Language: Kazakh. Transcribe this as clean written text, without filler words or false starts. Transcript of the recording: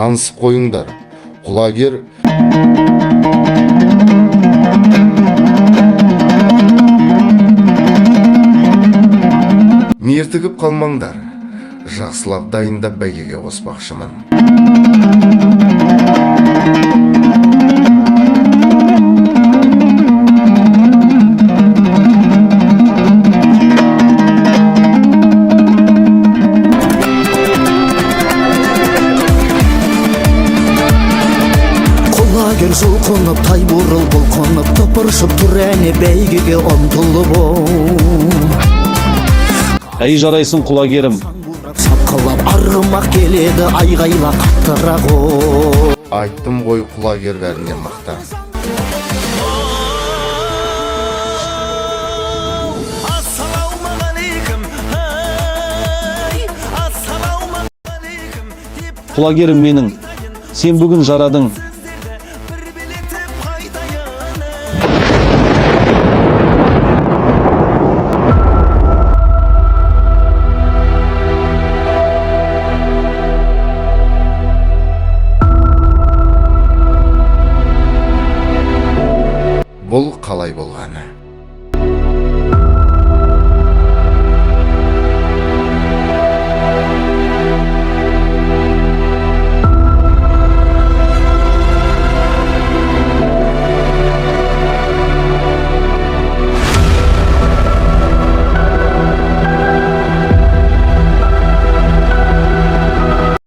танысып қойыңдар. Құлагер мертігіп қалмаңдар. Жақсылап дайындап бәйгеге қоспақшымын. Құлагер жұлқынып, тай бурыл бұлқынып, тыпыршып тұр әне бәйгеге ұмтылып Әй жарайсың құлагерім. Шапқылап арғымақ келеді айғайла қаттырақ Айттым ғой құлагер бәрінен мақта. Құлагерім менің, сен бүгін жарадың. Бұл қалай болғаны?